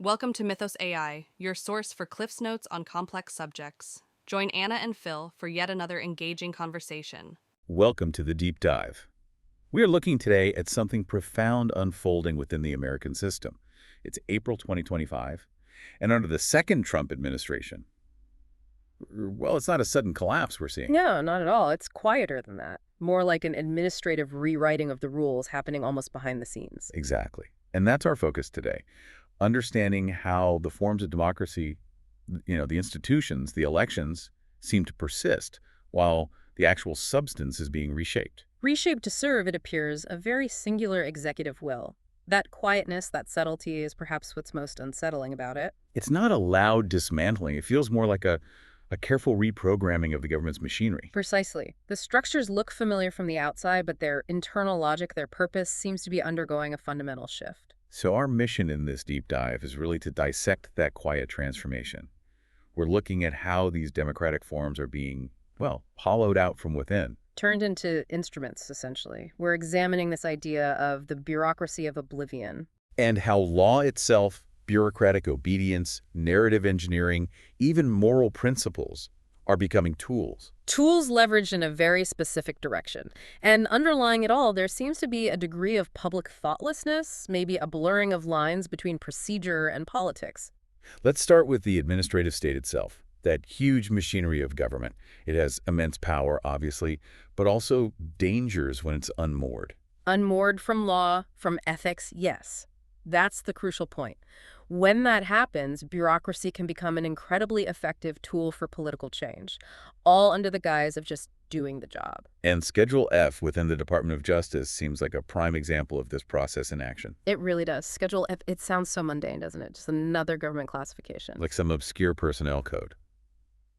Welcome to Mythos AI, your source for Cliff's Notes on complex subjects. Join Anna and Phil for yet another engaging conversation. Welcome to the deep dive. We are looking today at something profound unfolding within the American system. It's April 2025, and under the second Trump administration, well, it's not a sudden collapse we're seeing. No, not at all. It's quieter than that. More like an administrative rewriting of the rules happening almost behind the scenes. Exactly. And that's our focus today. Understanding how the forms of democracy, the institutions, the elections, seem to persist while the actual substance is being reshaped. Reshaped to serve, it appears, a very singular executive will. That quietness, that subtlety is perhaps what's most unsettling about it. It's not a loud dismantling. It feels more like a careful reprogramming of the government's machinery. Precisely. The structures look familiar from the outside, but their internal logic, their purpose, seems to be undergoing a fundamental shift. So our mission in this deep dive is really to dissect that quiet transformation. We're looking at how these democratic forms are being, hollowed out from within. Turned into instruments, essentially. We're examining this idea of the bureaucracy of oblivion. And how law itself, bureaucratic obedience, narrative engineering, even moral principles are becoming tools. Tools leveraged in a very specific direction. And underlying it all, there seems to be a degree of public thoughtlessness, maybe a blurring of lines between procedure and politics. Let's start with the administrative state itself, that huge machinery of government. It has immense power, obviously, but also dangers when it's unmoored. Unmoored from law, from ethics, yes. That's the crucial point. When that happens, bureaucracy can become an incredibly effective tool for political change, all under the guise of just doing the job. And Schedule F within the Department of Justice seems like a prime example of this process in action. It really does. Schedule F, it sounds so mundane, doesn't it? Just another government classification. Like some obscure personnel code.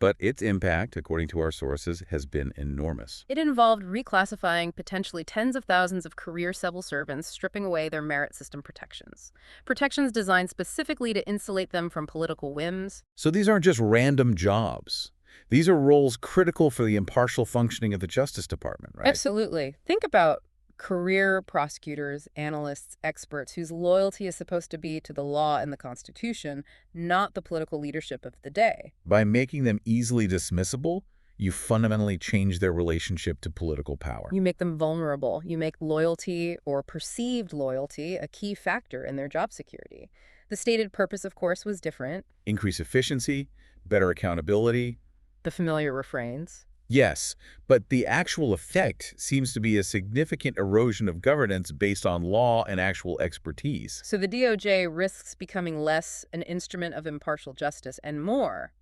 But its impact, according to our sources, has been enormous. It involved reclassifying potentially tens of thousands of career civil servants, stripping away their merit system protections. Protections designed specifically to insulate them from political whims. So these aren't just random jobs. These are roles critical for the impartial functioning of the Justice Department, right? Absolutely. Think about career prosecutors, analysts, experts whose loyalty is supposed to be to the law and the Constitution, not the political leadership of the day. By making them easily dismissible, you fundamentally change their relationship to political power. You make them vulnerable. You make loyalty or perceived loyalty a key factor in their job security. The stated purpose, of course, was different. Increase efficiency, better accountability. The familiar refrains. Yes, but the actual effect seems to be a significant erosion of governance based on law and actual expertise. So the DOJ risks becoming less an instrument of impartial justice and more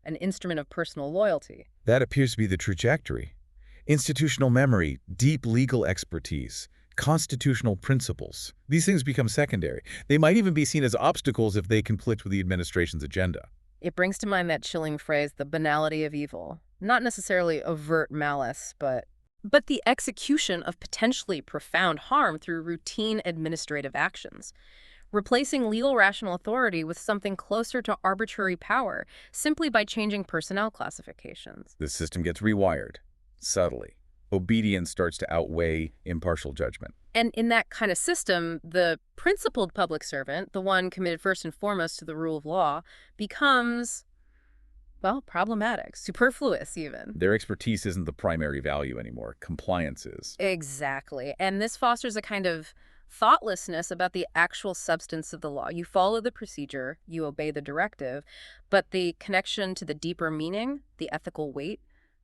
an instrument of personal loyalty. That appears to be the trajectory. Institutional memory, deep legal expertise, constitutional principles. These things become secondary. They might even be seen as obstacles if they conflict with the administration's agenda. It brings to mind that chilling phrase, the banality of evil. Not necessarily overt malice, but the execution of potentially profound harm through routine administrative actions. Replacing legal rational authority with something closer to arbitrary power simply by changing personnel classifications. The system gets rewired, subtly. Obedience starts to outweigh impartial judgment. And in that kind of system, the principled public servant, the one committed first and foremost to the rule of law, becomes, problematic, superfluous even. Their expertise isn't the primary value anymore. Compliance is. Exactly. And this fosters a kind of thoughtlessness about the actual substance of the law. You follow the procedure, you obey the directive, but the connection to the deeper meaning, the ethical weight,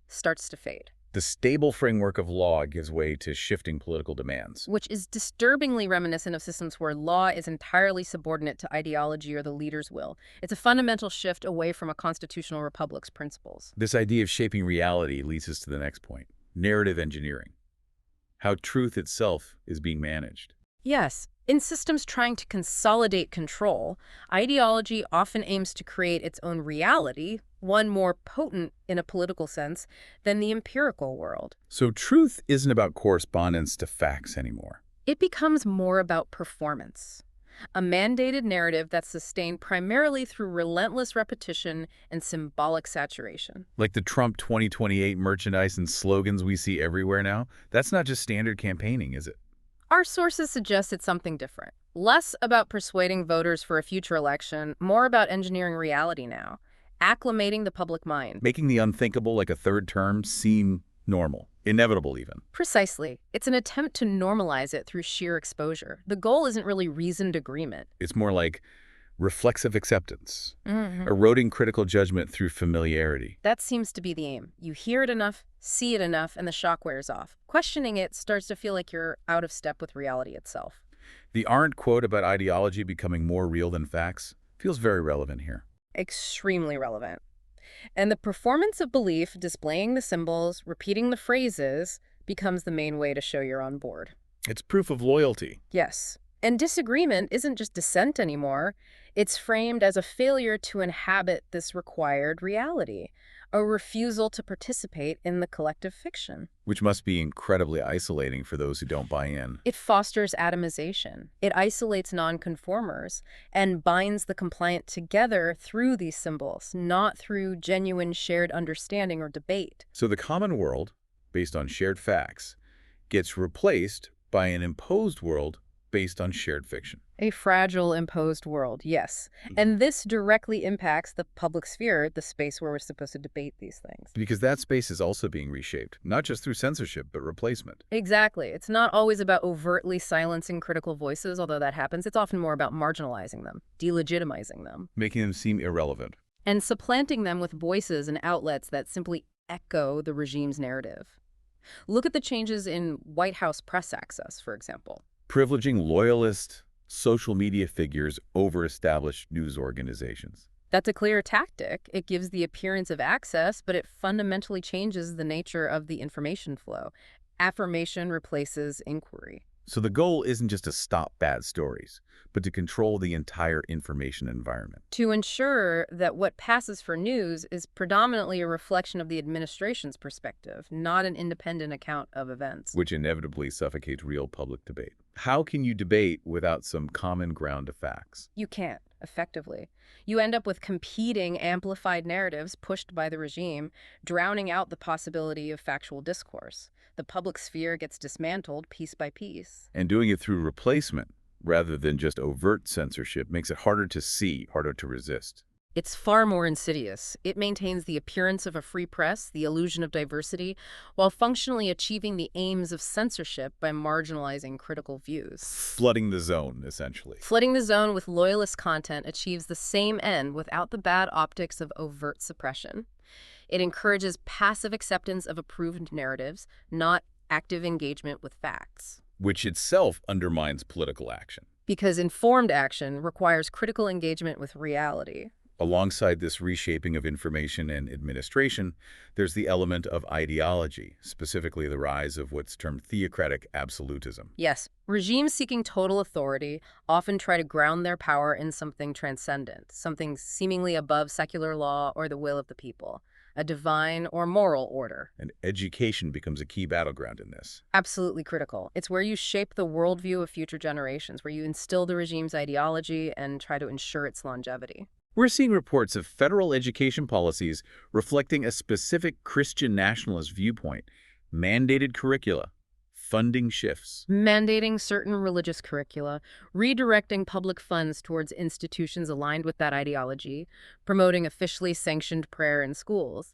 starts to fade. The stable framework of law gives way to shifting political demands. Which is disturbingly reminiscent of systems where law is entirely subordinate to ideology or the leader's will. It's a fundamental shift away from a constitutional republic's principles. This idea of shaping reality leads us to the next point, narrative engineering. How truth itself is being managed. Yes. In systems trying to consolidate control, ideology often aims to create its own reality, one more potent in a political sense than the empirical world. So truth isn't about correspondence to facts anymore. It becomes more about performance. A mandated narrative that's sustained primarily through relentless repetition and symbolic saturation. Like the Trump 2028 merchandise and slogans we see everywhere now? That's not just standard campaigning, is it? Our sources suggest it's something different. Less about persuading voters for a future election, more about engineering reality now, acclimating the public mind. Making the unthinkable, like a third term, seem normal, inevitable even. Precisely. It's an attempt to normalize it through sheer exposure. The goal isn't really reasoned agreement. It's more like reflexive acceptance, Mhm. eroding critical judgment through familiarity. That seems to be the aim. You hear it enough, see it enough, and the shock wears off. Questioning it starts to feel like you're out of step with reality itself. The Arendt quote about ideology becoming more real than facts feels very relevant here. Extremely relevant. And the performance of belief, displaying the symbols, repeating the phrases, becomes the main way to show you're on board. It's proof of loyalty. Yes. And disagreement isn't just dissent anymore. It's framed as a failure to inhabit this required reality, a refusal to participate in the collective fiction. Which must be incredibly isolating for those who don't buy in. It fosters atomization. It isolates nonconformers and binds the compliant together through these symbols, not through genuine shared understanding or debate. So the common world, based on shared facts, gets replaced by an imposed world based on shared fiction. A fragile, imposed world, yes. And this directly impacts the public sphere, the space where we're supposed to debate these things. Because that space is also being reshaped, not just through censorship, but replacement. Exactly. It's not always about overtly silencing critical voices, although that happens. It's often more about marginalizing them, delegitimizing them, Making them seem irrelevant. and supplanting them with voices and outlets that simply echo the regime's narrative. Look at the changes in White House press access, for example. Privileging loyalist social media figures over established news organizations. That's a clear tactic. It gives the appearance of access, but it fundamentally changes the nature of the information flow. Affirmation replaces inquiry. So the goal isn't just to stop bad stories, but to control the entire information environment. To ensure that what passes for news is predominantly a reflection of the administration's perspective, not an independent account of events. Which inevitably suffocates real public debate. How can you debate without some common ground of facts? You can't, effectively. You end up with competing, amplified narratives pushed by the regime, drowning out the possibility of factual discourse. The public sphere gets dismantled piece by piece. And doing it through replacement, rather than just overt censorship, makes it harder to see, harder to resist. It's far more insidious. It maintains the appearance of a free press, the illusion of diversity, while functionally achieving the aims of censorship by marginalizing critical views. Flooding the zone, essentially. Flooding the zone with loyalist content achieves the same end without the bad optics of overt suppression. It encourages passive acceptance of approved narratives, not active engagement with facts. Which itself undermines political action. Because informed action requires critical engagement with reality. Alongside this reshaping of information and administration, there's the element of ideology, specifically the rise of what's termed theocratic absolutism. Yes, regimes seeking total authority often try to ground their power in something transcendent, something seemingly above secular law or the will of the people, a divine or moral order. And education becomes a key battleground in this. Absolutely critical. It's where you shape the worldview of future generations, where you instill the regime's ideology and try to ensure its longevity. We're seeing reports of federal education policies reflecting a specific Christian nationalist viewpoint, mandated curricula, funding shifts. Mandating certain religious curricula, redirecting public funds towards institutions aligned with that ideology, promoting officially sanctioned prayer in schools.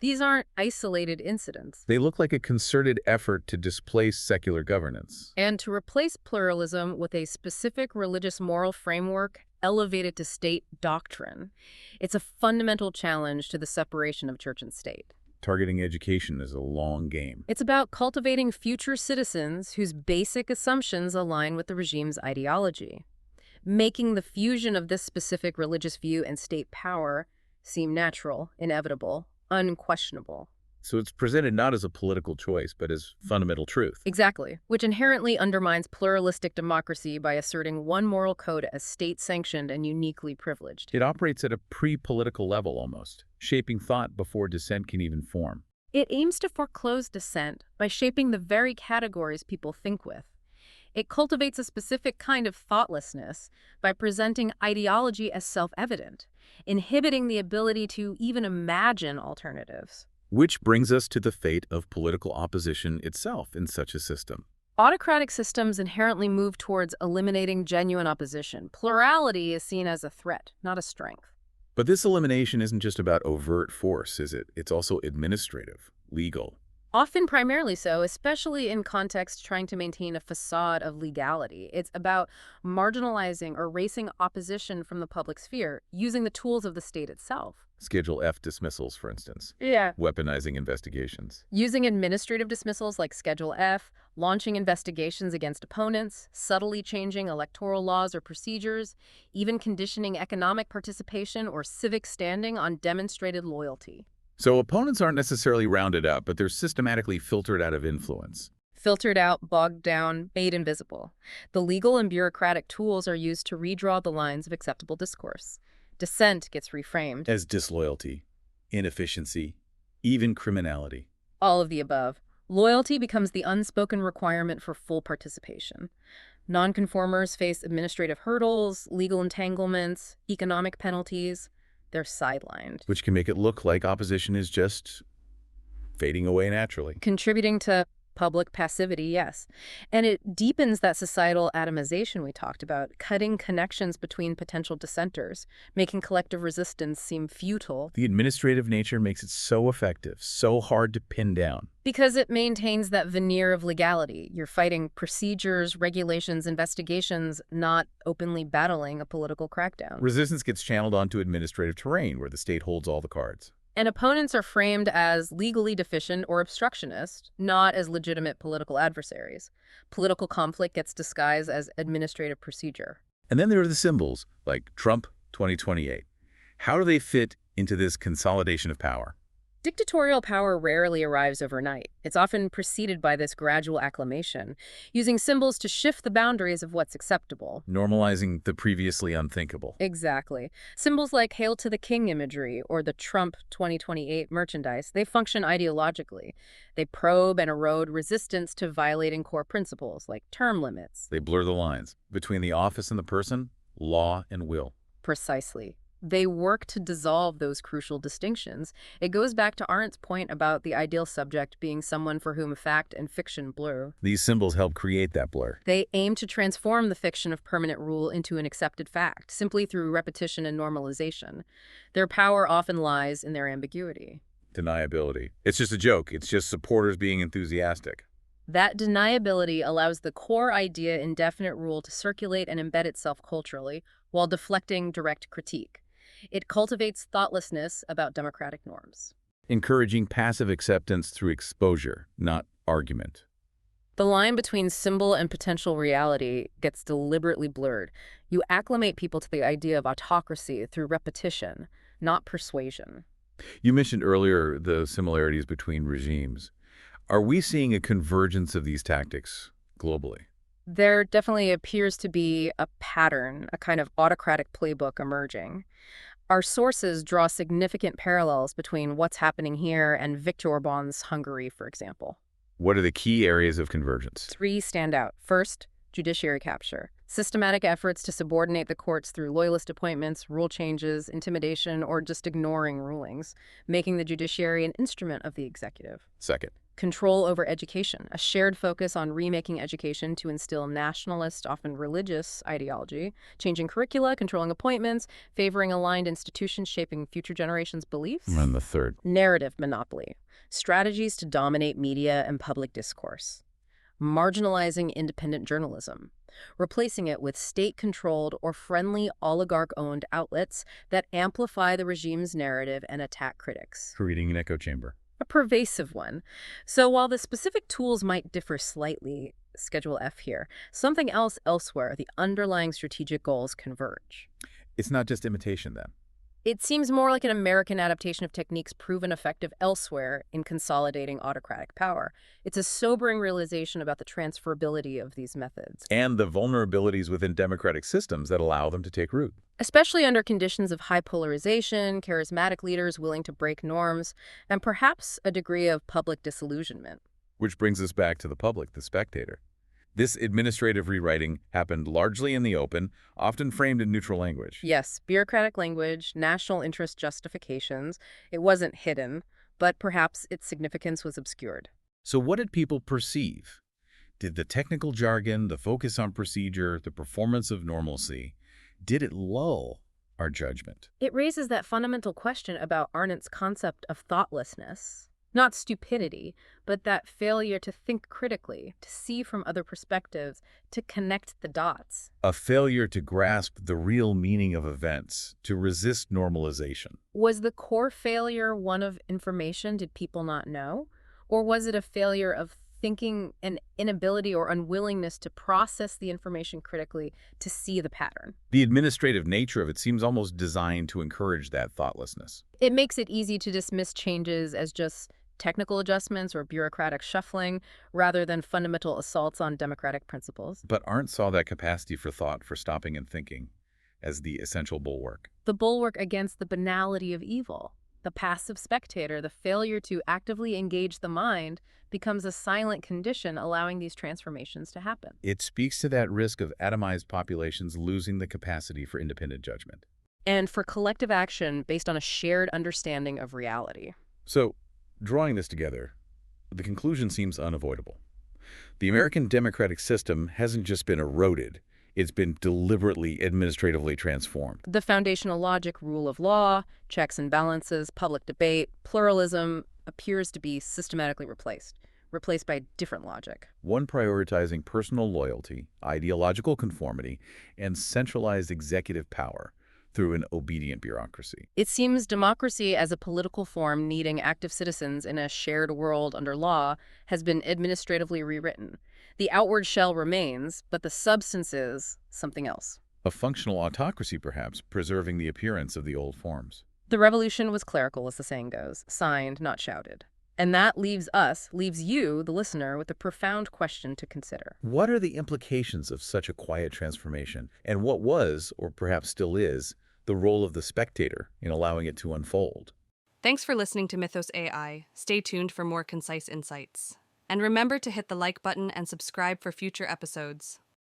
These aren't isolated incidents. They look like a concerted effort to displace secular governance. And to replace pluralism with a specific religious moral framework elevated to state doctrine. It's a fundamental challenge to the separation of church and state. Targeting education is a long game. It's about cultivating future citizens whose basic assumptions align with the regime's ideology, making the fusion of this specific religious view and state power seem natural, inevitable, unquestionable. So it's presented not as a political choice, but as fundamental truth. Exactly, which inherently undermines pluralistic democracy by asserting one moral code as state-sanctioned and uniquely privileged. It operates at a pre-political level almost, shaping thought before dissent can even form. It aims to foreclose dissent by shaping the very categories people think with. It cultivates a specific kind of thoughtlessness by presenting ideology as self-evident, inhibiting the ability to even imagine alternatives. Which brings us to the fate of political opposition itself in such a system. Autocratic systems inherently move towards eliminating genuine opposition. Plurality is seen as a threat, not a strength. But this elimination isn't just about overt force, is it? It's also administrative, legal. Often primarily so, especially in contexts trying to maintain a facade of legality. It's about marginalizing or erasing opposition from the public sphere using the tools of the state itself. Schedule F dismissals, for instance. Yeah. Weaponizing investigations. Using administrative dismissals like Schedule F, launching investigations against opponents, subtly changing electoral laws or procedures, even conditioning economic participation or civic standing on demonstrated loyalty. So opponents aren't necessarily rounded up, but they're systematically filtered out of influence. Filtered out, bogged down, made invisible. The legal and bureaucratic tools are used to redraw the lines of acceptable discourse. Dissent gets reframed. As disloyalty, inefficiency, even criminality. All of the above. Loyalty becomes the unspoken requirement for full participation. Nonconformers face administrative hurdles, legal entanglements, economic penalties. They're sidelined. Which can make it look like opposition is just fading away naturally. Contributing to public passivity, yes. And it deepens that societal atomization we talked about, cutting connections between potential dissenters, making collective resistance seem futile. The administrative nature makes it so effective, so hard to pin down. Because it maintains that veneer of legality. You're fighting procedures, regulations, investigations, not openly battling a political crackdown. Resistance gets channeled onto administrative terrain where the state holds all the cards. And opponents are framed as legally deficient or obstructionist, not as legitimate political adversaries. Political conflict gets disguised as administrative procedure. And then there are the symbols, like Trump 2028. How do they fit into this consolidation of power? Dictatorial power rarely arrives overnight. It's often preceded by this gradual acclimation, using symbols to shift the boundaries of what's acceptable. Normalizing the previously unthinkable. Exactly. Symbols like Hail to the King imagery or the Trump 2028 merchandise, they function ideologically. They probe and erode resistance to violating core principles like term limits. They blur the lines between the office and the person, law and will. Precisely. They work to dissolve those crucial distinctions. It goes back to Arendt's point about the ideal subject being someone for whom fact and fiction blur. These symbols help create that blur. They aim to transform the fiction of permanent rule into an accepted fact, simply through repetition and normalization. Their power often lies in their ambiguity. Deniability. It's just a joke. It's just supporters being enthusiastic. That deniability allows the core idea in definite rule to circulate and embed itself culturally while deflecting direct critique. It cultivates thoughtlessness about democratic norms. Encouraging passive acceptance through exposure, not argument. The line between symbol and potential reality gets deliberately blurred. You acclimate people to the idea of autocracy through repetition, not persuasion. You mentioned earlier the similarities between regimes. Are we seeing a convergence of these tactics globally? There definitely appears to be a pattern, a kind of autocratic playbook emerging. Our sources draw significant parallels between what's happening here and Viktor Orbán's Hungary, for example. What are the key areas of convergence? 3 stand out. First, judiciary capture. Systematic efforts to subordinate the courts through loyalist appointments, rule changes, intimidation, or just ignoring rulings, making the judiciary an instrument of the executive. Second, Control over education, a shared focus on remaking education to instill nationalist, often religious ideology, changing curricula, controlling appointments, favoring aligned institutions shaping future generations' beliefs. and the third. Narrative monopoly, strategies to dominate media and public discourse. Marginalizing independent journalism, replacing it with state-controlled or friendly oligarch-owned outlets that amplify the regime's narrative and attack critics. Creating an echo chamber. A pervasive one. So while the specific tools might differ slightly, Schedule F here, something else elsewhere, the underlying strategic goals converge. It's not just imitation then. It seems more like an American adaptation of techniques proven effective elsewhere in consolidating autocratic power. It's a sobering realization about the transferability of these methods. And the vulnerabilities within democratic systems that allow them to take root. Especially under conditions of high polarization, charismatic leaders willing to break norms, and perhaps a degree of public disillusionment. Which brings us back to the public, the spectator. This administrative rewriting happened largely in the open, often framed in neutral language. Yes, bureaucratic language, national interest justifications. It wasn't hidden, but perhaps its significance was obscured. So what did people perceive? Did the technical jargon, the focus on procedure, the performance of normalcy, did it lull our judgment? It raises that fundamental question about Arendt's concept of thoughtlessness. Not stupidity, but that failure to think critically, to see from other perspectives, to connect the dots. A failure to grasp the real meaning of events, to resist normalization. Was the core failure one of information? Did people not know? Or was it a failure of thinking, an inability or unwillingness to process the information critically, to see the pattern? The administrative nature of it seems almost designed to encourage that thoughtlessness. It makes it easy to dismiss changes as just technical adjustments or bureaucratic shuffling, rather than fundamental assaults on democratic principles. But Arendt saw that capacity for thought, for stopping and thinking, as the essential bulwark. The bulwark against the banality of evil. The passive spectator, the failure to actively engage the mind, becomes a silent condition allowing these transformations to happen. It speaks to that risk of atomized populations losing the capacity for independent judgment. And for collective action based on a shared understanding of reality. So, drawing this together, the conclusion seems unavoidable. The American democratic system hasn't just been eroded, it's been deliberately administratively transformed. The foundational logic, rule of law, checks and balances, public debate, pluralism appears to be systematically replaced by different logic. One prioritizing personal loyalty, ideological conformity, and centralized executive power through an obedient bureaucracy. It seems democracy as a political form needing active citizens in a shared world under law has been administratively rewritten. The outward shell remains, but the substance is something else. A functional autocracy, perhaps, preserving the appearance of the old forms. The revolution was clerical, as the saying goes, signed, not shouted. And that leaves you, the listener, with a profound question to consider. What are the implications of such a quiet transformation? And what was, or perhaps still is, the role of the spectator in allowing it to unfold? Thanks for listening to Mythos AI. Stay tuned for more concise insights. And remember to hit the like button and subscribe for future episodes.